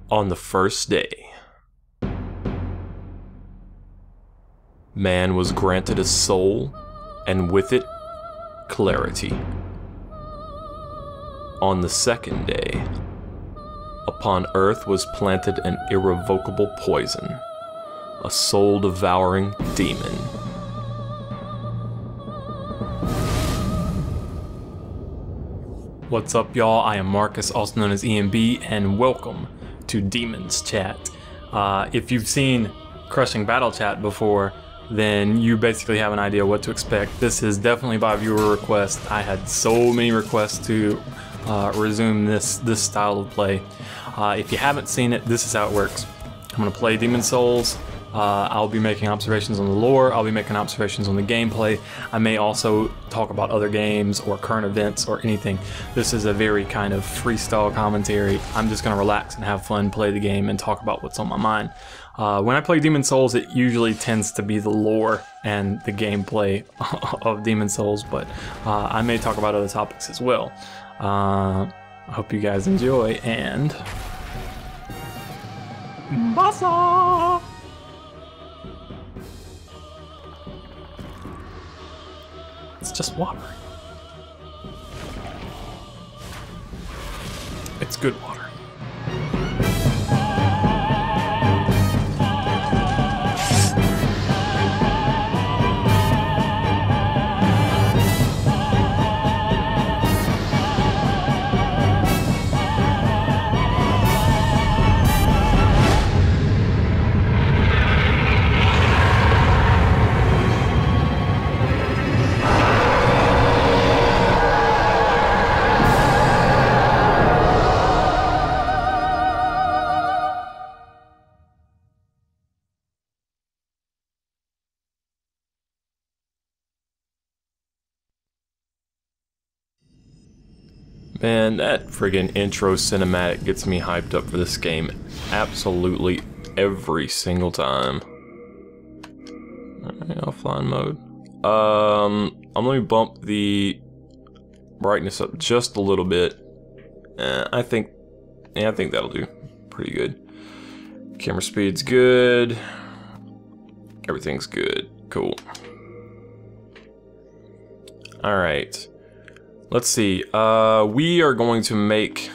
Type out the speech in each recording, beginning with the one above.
On the first day, man was granted a soul, and with it, clarity. On the second day, upon earth was planted an irrevocable poison, a soul-devouring demon. What's up, y'all? I am Marcus, also known as EMB, and welcome to Demons Chat. If you've seen Crushing Battle Chat before, then you basically have an idea what to expect. This is definitely by viewer request. I had so many requests to resume this style of play. If you haven't seen it, this is how it works. I'm going to play Demon Souls. I'll be making observations on the lore, I'll be making observations on the gameplay. I may also talk about other games or current events or anything. This is a very kind of freestyle commentary. I'm just going to relax and have fun, play the game, and talk about what's on my mind. When I play Demon Souls, it usually tends to be the lore and the gameplay of Demon Souls, but I may talk about other topics as well. I hope you guys enjoy, and... Masa! It's just water. It's good water. Man, that friggin' intro cinematic gets me hyped up for this game absolutely every single time. Alright, offline mode. I'm gonna bump the brightness up just a little bit. I think that'll do pretty good. Camera speed's good. Everything's good. Cool. Alright. Let's see, we are going to make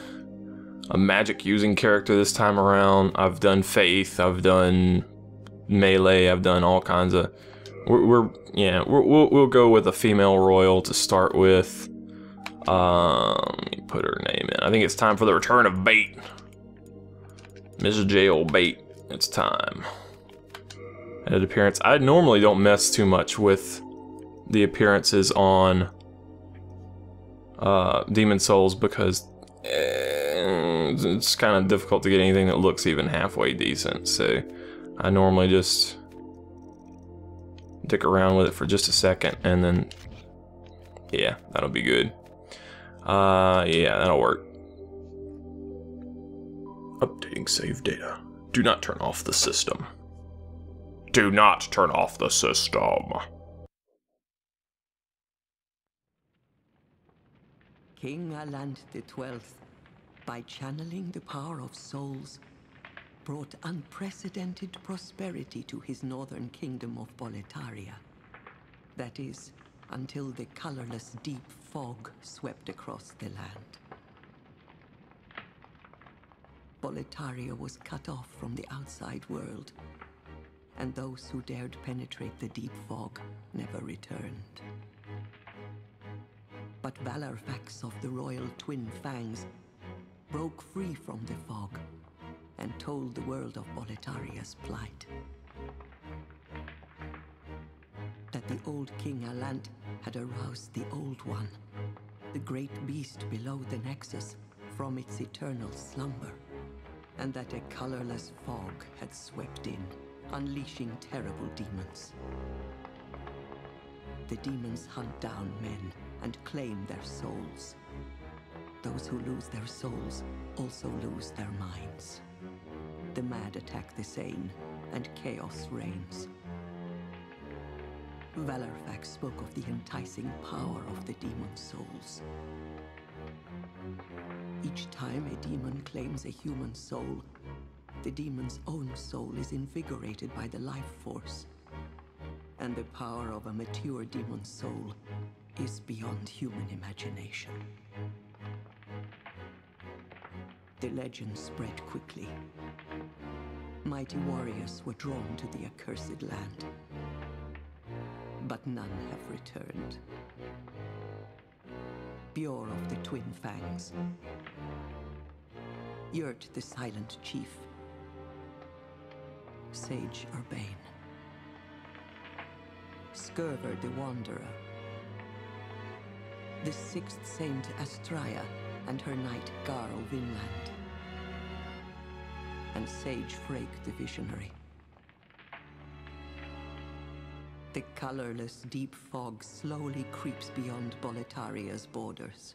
a magic using character this time around. I've done Faith, I've done Melee, I've done all kinds of... We'll go with a female royal to start with. Let me put her name in. I think it's time for the return of Bait. Mrs. J.O. Bait, it's time. Head appearance. I normally don't mess too much with the appearances on Demon Souls because it's kind of difficult to get anything that looks even halfway decent, so I normally just dick around with it for just a second and then yeah, that'll be good. Yeah, that'll work. Updating save data. Do not turn off the system. Do not turn off the system. King Allant XII, by channeling the power of souls, brought unprecedented prosperity to his northern kingdom of Boletaria. That is, until the colorless deep fog swept across the land. Boletaria was cut off from the outside world, and those who dared penetrate the deep fog never returned. But Valarfax of the Royal Twin Fangs broke free from the fog and told the world of Boletaria's plight. That the old King Allant had aroused the Old One, the great beast below the Nexus, from its eternal slumber, and that a colorless fog had swept in, unleashing terrible demons. The demons hunt down men and claim their souls. Those who lose their souls also lose their minds. The mad attack the sane, and chaos reigns. Valarfax spoke of the enticing power of the demon souls. Each time a demon claims a human soul, the demon's own soul is invigorated by the life force. And the power of a mature demon's soul is beyond human imagination. The legend spread quickly. Mighty warriors were drawn to the accursed land, but none have returned. Bjor of the Twin Fangs, Yurt the Silent Chief, Sage Urbane, Skurver the Wanderer, the Sixth Saint Astraea and her knight Garl Vinland, and Sage Frake the Visionary. The colorless deep fog slowly creeps beyond Boletaria's borders.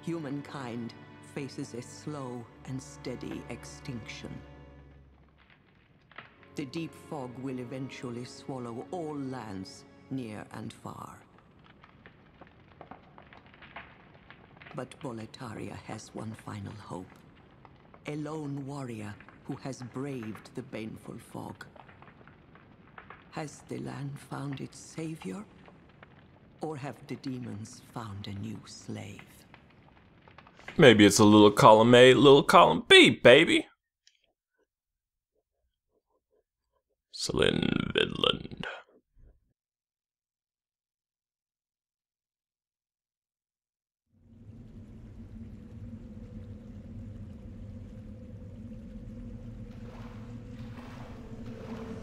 Humankind faces a slow and steady extinction. The deep fog will eventually swallow all lands near and far. But Boletaria has one final hope. A lone warrior who has braved the baneful fog. Has the land found its savior? Or have the demons found a new slave? Maybe it's a little column A, little column B, baby. Celine Vidland.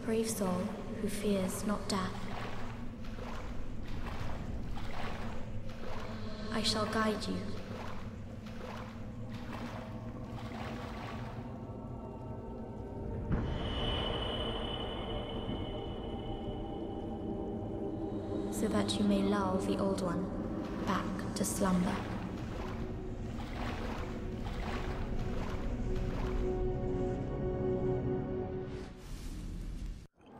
Brave soul who fears not death. I shall guide you. So that you may lull the old one back to slumber.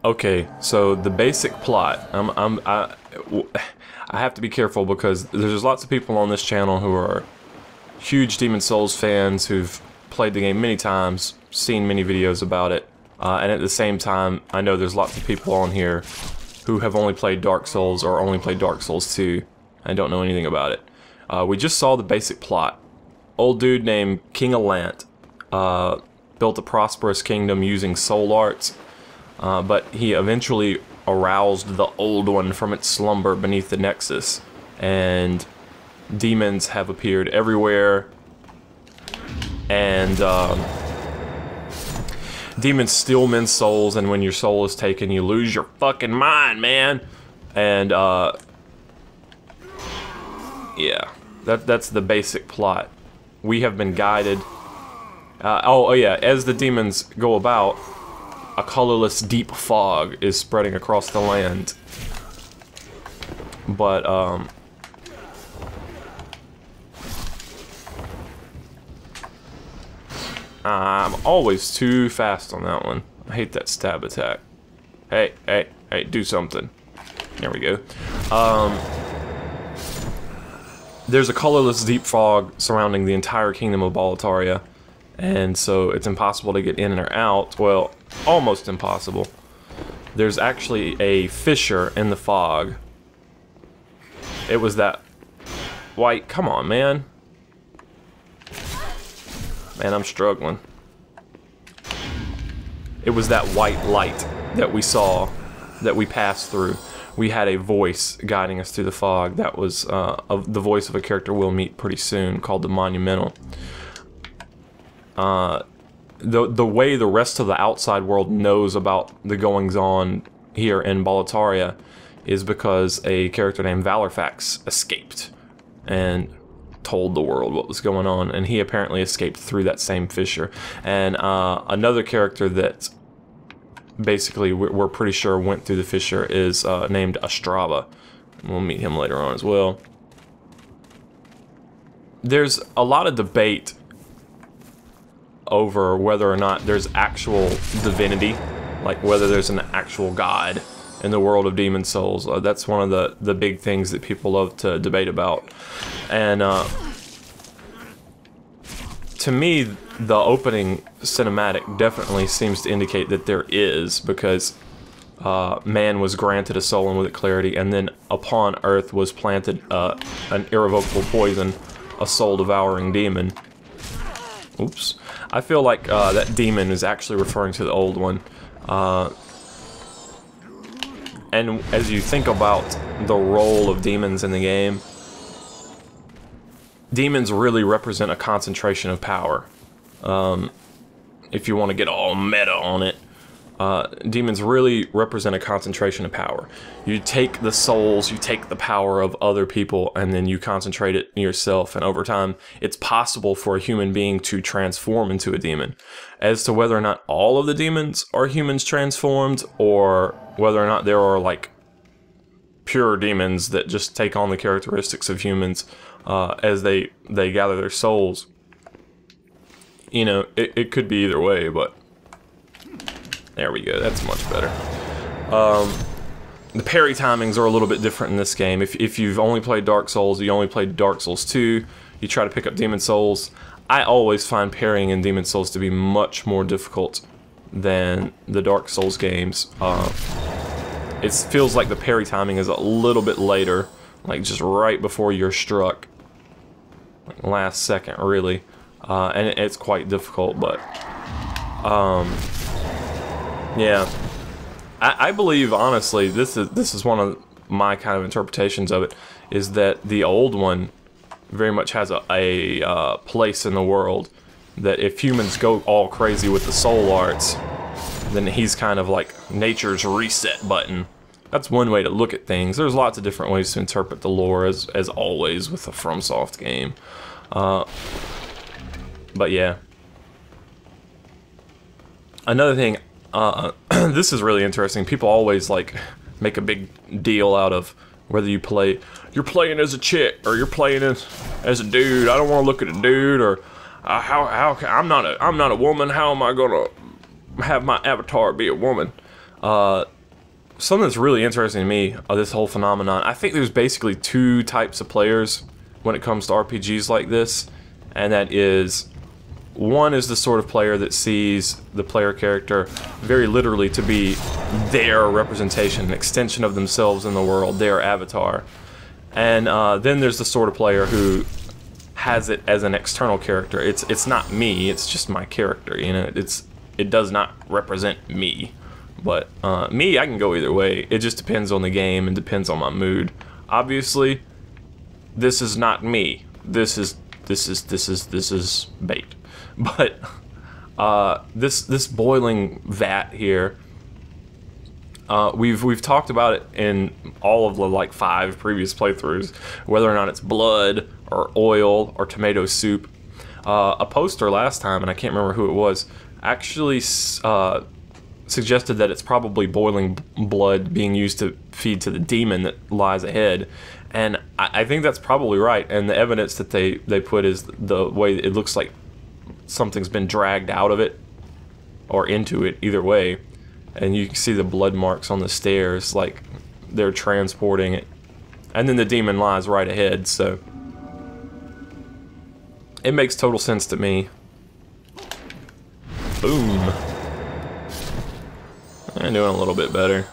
Okay, so the basic plot. I have to be careful because there's lots of people on this channel who are huge Demon's Souls fans who've played the game many times, seen many videos about it, and at the same time, I know there's lots of people on here who have only played Dark Souls or only played Dark Souls 2 and don't know anything about it. We just saw the basic plot. Old dude named King Allant built a prosperous kingdom using soul arts. But he eventually aroused the old one from its slumber beneath the Nexus, and demons have appeared everywhere, and demons steal men's souls, and when your soul is taken, you lose your fucking mind, man. And yeah, that's the basic plot. We have been guided. Oh yeah, as the demons go about, a colorless deep fog is spreading across the land. But, I'm always too fast on that one. I hate that stab attack. Hey, do something. There we go. There's a colorless deep fog surrounding the entire kingdom of Boletaria, and so it's impossible to get in or out. Well, almost impossible. There's actually a fissure in the fog. It was that white... Come on, man. Man, I'm struggling. It was that white light that we saw, that we passed through. We had a voice guiding us through the fog. That was the voice of a character we'll meet pretty soon called the Monumental. The way the rest of the outside world knows about the goings-on here in Boletaria is because a character named Valorfax escaped and told the world what was going on, and he apparently escaped through that same fissure. And another character that basically we're pretty sure went through the fissure is named Astrava. We'll meet him later on as well. There's a lot of debate over whether or not there's actual divinity, like whether there's an actual god in the world of Demon's Souls. That's one of the big things that people love to debate about. And to me, the opening cinematic definitely seems to indicate that there is, because man was granted a soul and with it clarity, and then upon Earth was planted an irrevocable poison, a soul-devouring demon. Oops. I feel like that demon is actually referring to the old one. And as you think about the role of demons in the game, demons really represent a concentration of power. If you want to get all meta on it, demons really represent a concentration of power. You take the souls, you take the power of other people, and then you concentrate it in yourself, and over time, it's possible for a human being to transform into a demon. As to whether or not all of the demons are humans transformed, or whether or not there are, like, pure demons that just take on the characteristics of humans as they gather their souls, you know, it could be either way, but there we go, that's much better. The parry timings are a little bit different in this game. If you've only played Dark Souls, you only played Dark Souls 2, you try to pick up Demon Souls, I always find parrying in Demon Souls to be much more difficult than the Dark Souls games. It feels like the parry timing is a little bit later, like just right before you're struck. Like last second, really. And it's quite difficult, but yeah, I believe honestly this is one of my kind of interpretations of it, is that the old one very much has a place in the world, that if humans go all crazy with the soul arts, then he's kind of like nature's reset button. That's one way to look at things. There's lots of different ways to interpret the lore, as always with a FromSoft game. But yeah. Another thing, this is really interesting. People always like make a big deal out of whether you're playing as a chick or you're playing as a dude. I don't want to look at a dude, or I'm not a woman. How am I gonna have my avatar be a woman? Something that's really interesting to me, this whole phenomenon, I think there's basically two types of players when it comes to RPGs like this, and that is, one is the sort of player that sees the player character very literally to be their representation, an extension of themselves in the world, their avatar. And then there's the sort of player who has it as an external character. It's not me, it's just my character, you know, it does not represent me. But me, I can go either way. It just depends on the game and depends on my mood. Obviously, this is not me. This is bait. But this boiling vat here, we've talked about it in all of the like 5 previous playthroughs, whether or not it's blood or oil or tomato soup. A poster last time, and I can't remember who it was, actually suggested that it's probably boiling blood being used to feed to the demon that lies ahead, and I think that's probably right. And the evidence that they put is the way it looks like something's been dragged out of it or into it, either way, and you can see the blood marks on the stairs, like they're transporting it, and then the demon lies right ahead, so it makes total sense to me. Boom. I'm doing a little bit better.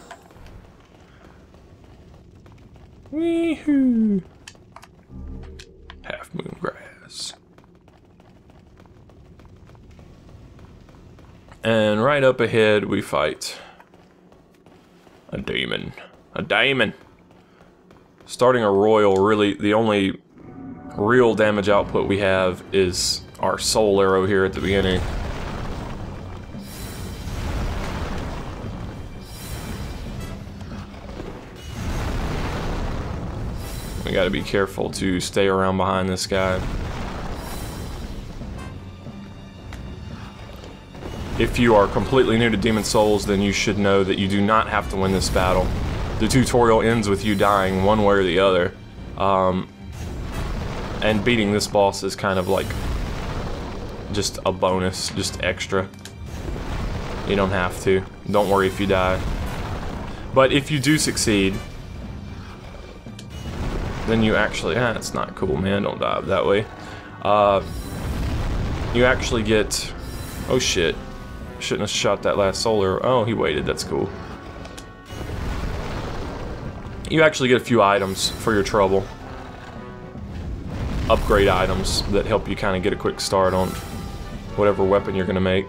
Wee-hoo. Half Moon Grass. And right up ahead we fight a demon. A daemon. Starting a royal, really the only real damage output we have is our soul arrow here at the beginning. We gotta be careful to stay around behind this guy. If you are completely new to Demon Souls, then you should know that you do not have to win this battle. The tutorial ends with you dying one way or the other. And beating this boss is kind of like just a bonus, just extra. You don't have to. Don't worry if you die. But if you do succeed, then you actually, it's not cool, man, don't die that way. you actually get... Oh shit. Shouldn't have shot that last solar. Oh, he waited. That's cool. You actually get a few items for your trouble. Upgrade items that help you kind of get a quick start on whatever weapon you're going to make.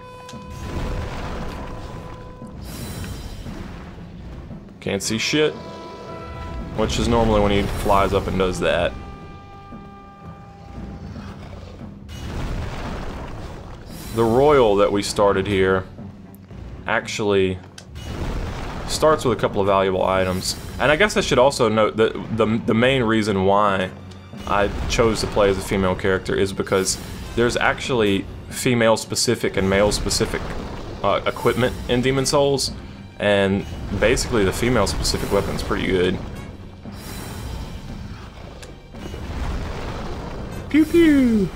Can't see shit. Which is normally when he flies up and does that. The Royal that we started here actually starts with a couple of valuable items. And I guess I should also note that the main reason why I chose to play as a female character is because there's actually female-specific and male-specific equipment in Demon's Souls, and basically the female-specific weapon's pretty good. Pew pew!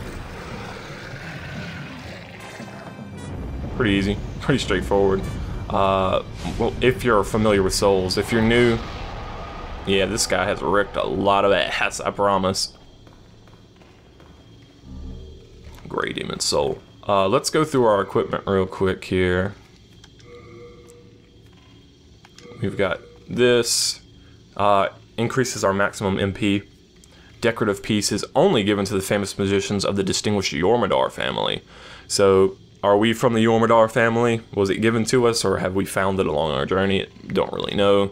Pretty easy, pretty straightforward. Well, if you're familiar with Souls, if you're new, yeah, this guy has wrecked a lot of ass, I promise. Grey Demon Soul. Let's go through our equipment real quick here. We've got this. Increases our maximum MP. Decorative piece is only given to the famous magicians of the distinguished Jormungandr family. So, are we from the Jormungandr family? Was it given to us, or have we found it along our journey? Don't really know.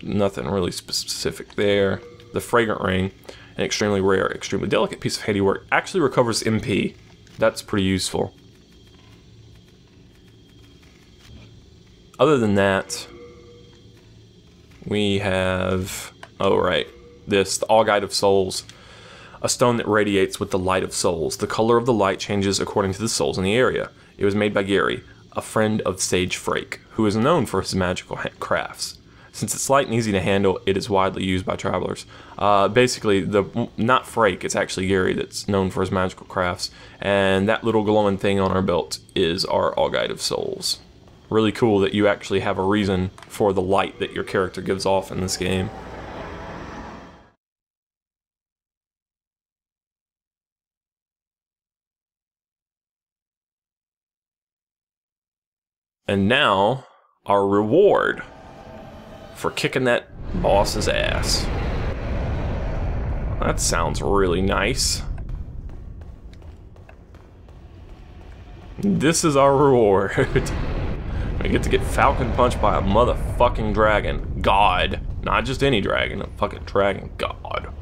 Nothing really specific there. The Fragrant Ring, an extremely rare, extremely delicate piece of handiwork, actually recovers MP. That's pretty useful. Other than that, we have... Oh, right. This, the Augite of Souls. A stone that radiates with the light of souls. The color of the light changes according to the souls in the area. It was made by Gary, a friend of Sage Frake, who is known for his magical crafts. Since it's light and easy to handle, it is widely used by travelers. Basically, not Frake, it's actually Gary that's known for his magical crafts. And that little glowing thing on our belt is our Augite of Souls. Really cool that you actually have a reason for the light that your character gives off in this game. And now, our reward for kicking that boss's ass. That sounds really nice. This is our reward. We get to get falcon punched by a motherfucking dragon. God. Not just any dragon, a fucking dragon god.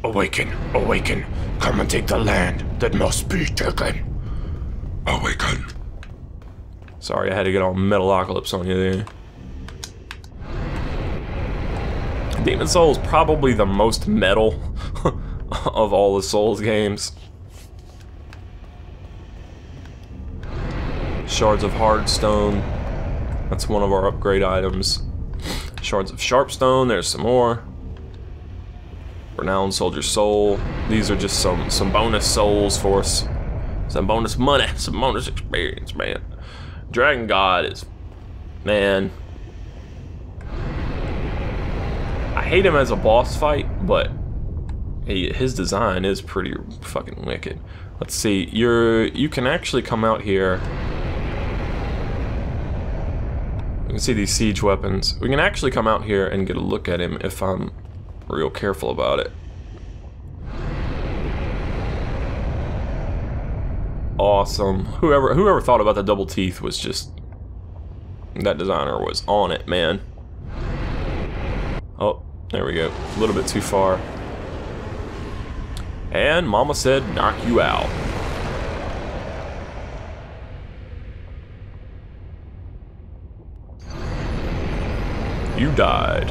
Awaken, awaken. Come and take the land that must be taken. Awaken. Sorry, I had to get all Metalocalypse on you there. Demon's Souls is probably the most metal of all the Souls games. Shards of Hardstone. That's one of our upgrade items. Shards of Sharpstone, there's some more. Renowned Soldier Soul. These are just some bonus souls for us. Some bonus money, some bonus experience, man. Dragon God is, man, I hate him as a boss fight, but his design is pretty fucking wicked. Let's see, you can actually come out here. You can see these siege weapons. We can actually come out here and get a look at him if I'm real careful about it. Awesome. Whoever thought about the double teeth was just... That designer was on it, man. Oh, there we go. A little bit too far. And Mama said, knock you out. You died.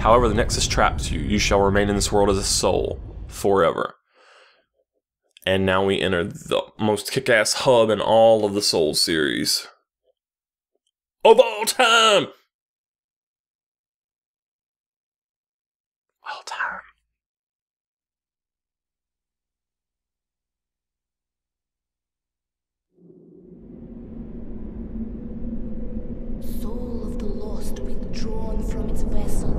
However, the Nexus traps you. You shall remain in this world as a soul. Forever. And now we enter the most kick-ass hub in all of the Souls series. Of all time! All time. Soul of the lost withdrawn from its vessel.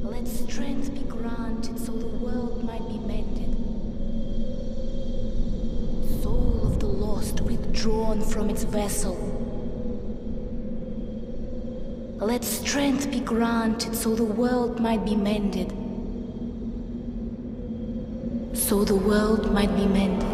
Let strength be granted so the world drawn from its vessel. Let strength be granted so the world might be mended. So the world might be mended.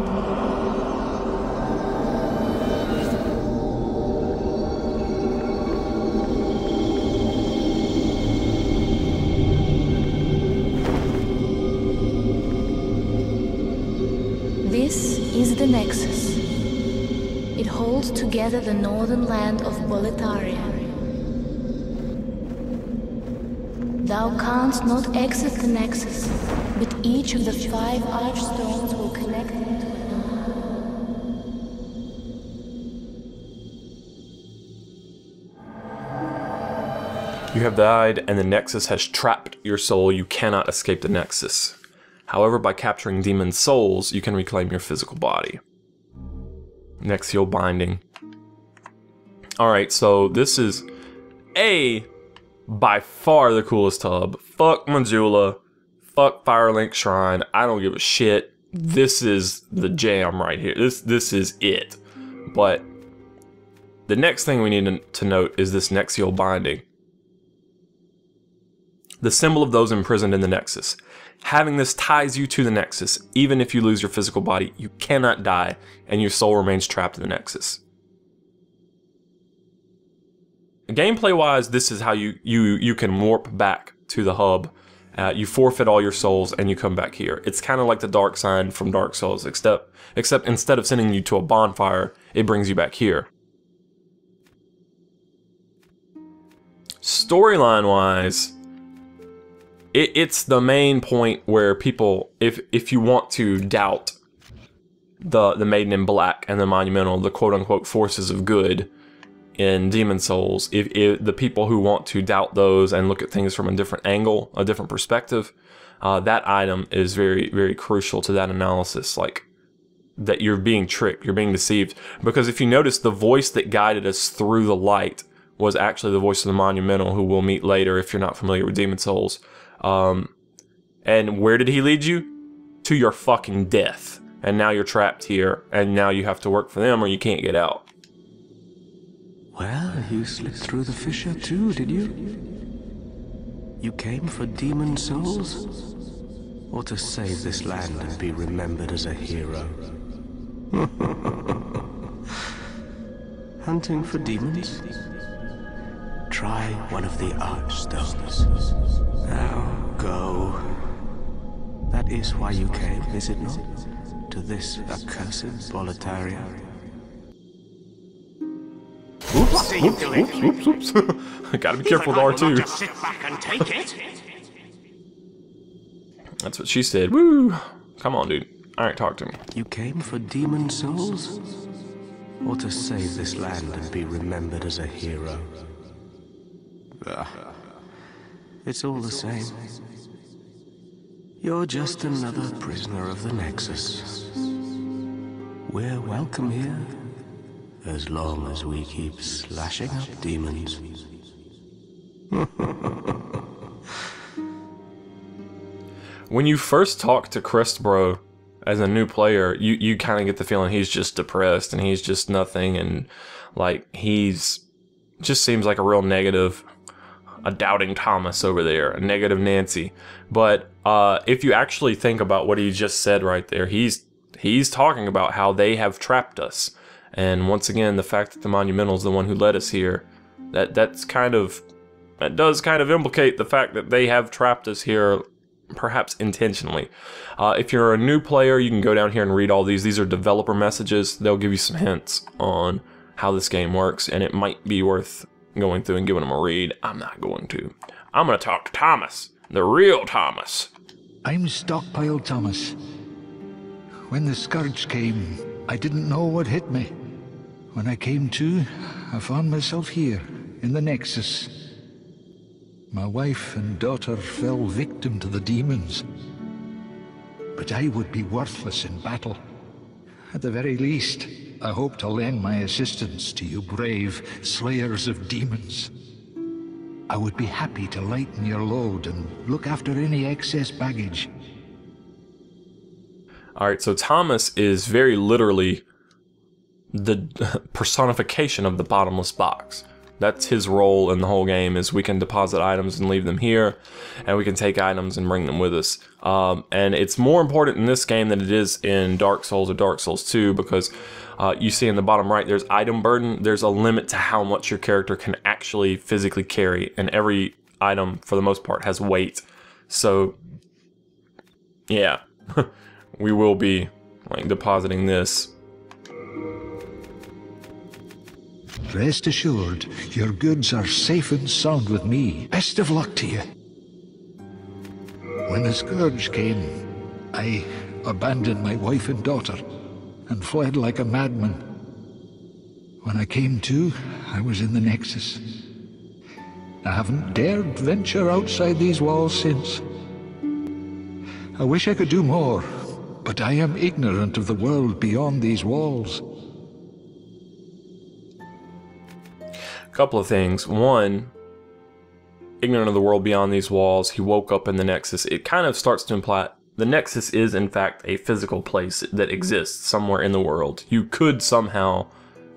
This is the Nexus. It holds together the northern land of Boletaria. Thou canst not exit the Nexus, but each of the 5 archstones will connect into another. You have died, and the Nexus has trapped your soul. You cannot escape the Nexus. However, by capturing demon souls, you can reclaim your physical body. Nexial Binding. Alright, so this is by far the coolest hub. Fuck Majula. Fuck Firelink Shrine. I don't give a shit. This is the jam right here. This is it. But the next thing we need to note is this Nexial Binding. The symbol of those imprisoned in the Nexus. Having this ties you to the Nexus. Even if you lose your physical body, you cannot die, and your soul remains trapped in the Nexus. Gameplay-wise, this is how you can warp back to the hub. You forfeit all your souls, and you come back here. It's kind of like the Dark Sign from Dark Souls, except instead of sending you to a bonfire, it brings you back here. Storyline-wise, it's the main point where people, if you want to doubt the Maiden in Black and the Monumental, the quote-unquote forces of good in Demon Souls, if the people who want to doubt those and look at things from a different angle, a different perspective, that item is very, very crucial to that analysis. Like, that you're being tricked, you're being deceived. Because if you notice, the voice that guided us through the light was actually the voice of the Monumental, who we'll meet later if you're not familiar with Demon Souls. And where did he lead you? To your fucking death. And now you're trapped here, and now you have to work for them or you can't get out. Well, you slipped through the fissure too, did you? You came for demon souls? Or to save this land and be remembered as a hero? Hunting for demons? Try one of the Archstones. Now, go. That is why you came, is it not? To this accursed Boletaria? Oops. Gotta be careful with R2. Just sit back and take it. That's what she said. Woo! Come on, dude. Alright, talk to me. You came for demon souls? Or to save this land and be remembered as a hero? It's all the same. You're just another prisoner of the Nexus. We're welcome here, as long as we keep slashing up demons. When you first talk to Crestbro as a new player, you kind of get the feeling he's just depressed and he's just nothing, and like just seems like a real negative, a doubting Thomas over there, a negative Nancy. But if you actually think about what he just said right there, he's talking about how they have trapped us. And once again, the fact that the Monumental is the one who led us here, that does kind of implicate the fact that they have trapped us here, perhaps intentionally. If you're a new player, you can go down here and read all these. These are developer messages. They'll give you some hints on how this game works, and it might be worth going through and giving them a read. I'm not going to. I'm going to talk to Thomas, the real Thomas. I'm Stockpile Thomas. When the Scourge came, I didn't know what hit me. When I came to, I found myself here, in the Nexus. My wife and daughter fell victim to the demons. But I would be worthless in battle. At the very least, I hope to lend my assistance to you brave slayers of demons. I would be happy to lighten your load and look after any excess baggage. Alright, so Thomas is very literally the personification of the bottomless box. That's his role in the whole game, is we can deposit items and leave them here, and we can take items and bring them with us. And it's more important in this game than it is in Dark Souls or Dark Souls 2, because you see in the bottom right, there's item burden. There's a limit to how much your character can actually physically carry, and every item, for the most part, has weight. So, yeah, we will be like depositing this. Rest assured, your goods are safe and sound with me. Best of luck to you. When the Scourge came, I abandoned my wife and daughter and fled like a madman. When I came to, I was in the Nexus. I haven't dared venture outside these walls since. I wish I could do more, but I am ignorant of the world beyond these walls. Couple of things. One, ignorant of the world beyond these walls, he woke up in the Nexus. It kind of starts to imply the Nexus is in fact a physical place that exists somewhere in the world. You could somehow,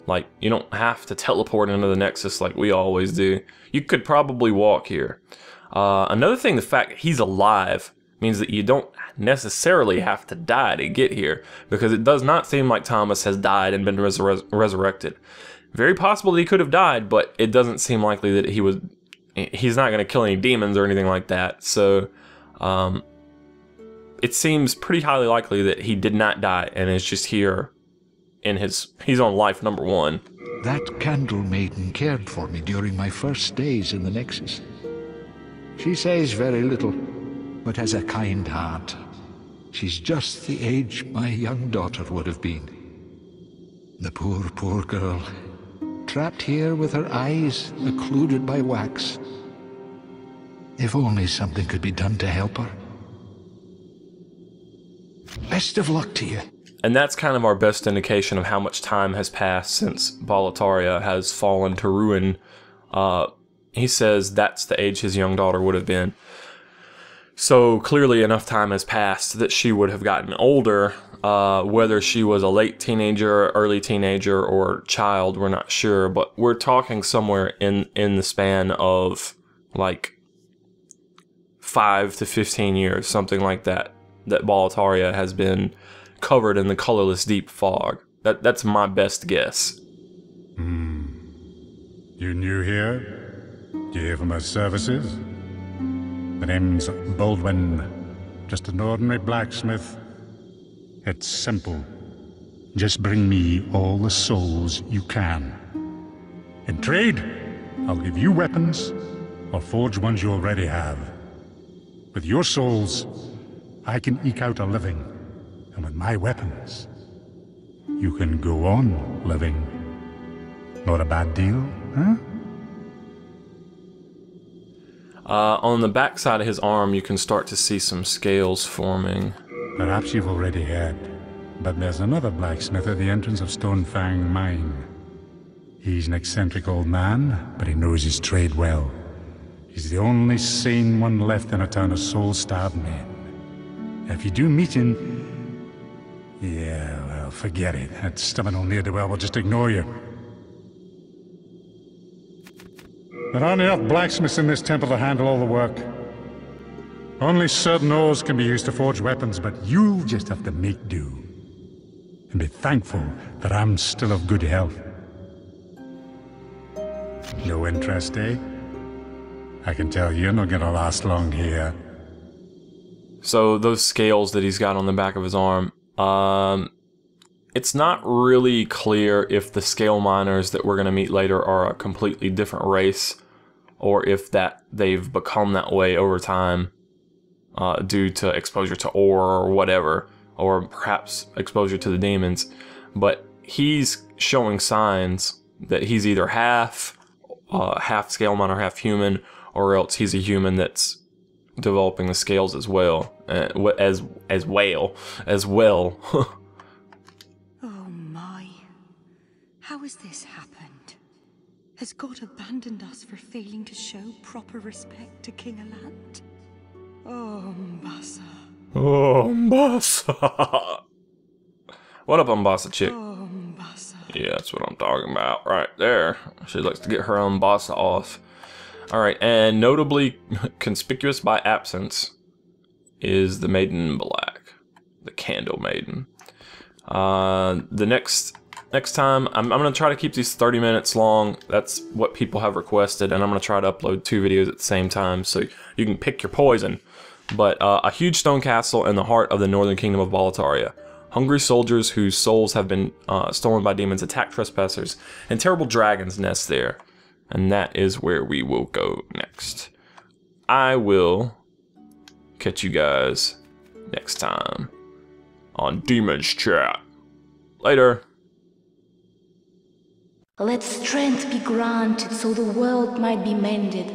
like, you don't have to teleport into the Nexus like we always do. You could probably walk here. Another thing, the fact that he's alive means that you don't necessarily have to die to get here, because it does not seem like Thomas has died and been resurrected. Very possible that he could have died, but it doesn't seem likely that he's not going to kill any demons or anything like that. So, it seems pretty highly likely that he did not die and is just here in he's on life number 1. That Candle Maiden cared for me during my first days in the Nexus. She says very little, but has a kind heart. She's just the age my young daughter would have been. The poor, poor girl. Trapped here with her eyes occluded by wax. If only something could be done to help her. Best of luck to you. And that's kind of our best indication of how much time has passed since Boletaria has fallen to ruin. He says that's the age his young daughter would have been. So clearly enough time has passed that she would have gotten older. Whether she was a late teenager, early teenager, or child, we're not sure, but we're talking somewhere in the span of like 5 to 15 years, something like that, that Boletaria has been covered in the colorless deep fog. That's my best guess. You new here? Do you hear from our services? My name's Baldwin, just an ordinary blacksmith. It's simple. Just bring me all the souls you can. In trade, I'll give you weapons, or forge ones you already have. With your souls, I can eke out a living, and with my weapons, you can go on living. Not a bad deal, huh? On the back side of his arm, you can start to see some scales forming. Perhaps you've already heard, but there's another blacksmith at the entrance of Stonefang Mine. He's an eccentric old man, but he knows his trade well. He's the only sane one left in a town of soul-starved men. If you do meet him... yeah, well, forget it. That stubborn old ne'er-do-well will just ignore you. There aren't enough blacksmiths in this temple to handle all the work. Only certain ores can be used to forge weapons, but you'll just have to make do. And be thankful that I'm still of good health. No interest, eh? I can tell you're not gonna last long here. So those scales that he's got on the back of his arm, it's not really clear if the scale miners that we're going to meet later are a completely different race, or if that they've become that way over time due to exposure to ore or whatever, or perhaps exposure to the demons. But he's showing signs that he's either half scale miner, half human, or else he's a human that's developing the scales as well, as well. Oh my. How has this happened? Has God abandoned us for failing to show proper respect to King Allant? Oh, Umbasa. Oh, Umbasa. What up, Umbasa chick? Oh, Umbasa. Yeah, that's what I'm talking about right there. She likes to get her own boss off. Alright, and notably conspicuous by absence is the Maiden in Black. The Candle Maiden. The next time, I'm going to try to keep these 30 minutes long. That's what people have requested, and I'm going to try to upload 2 videos at the same time so you can pick your poison. But a huge stone castle in the heart of the northern kingdom of Boletaria. Hungry soldiers whose souls have been stolen by demons attack trespassers, and terrible dragons nest there. And that is where we will go next. I will catch you guys next time on Demons Chat. Later. Let strength be granted so the world might be mended.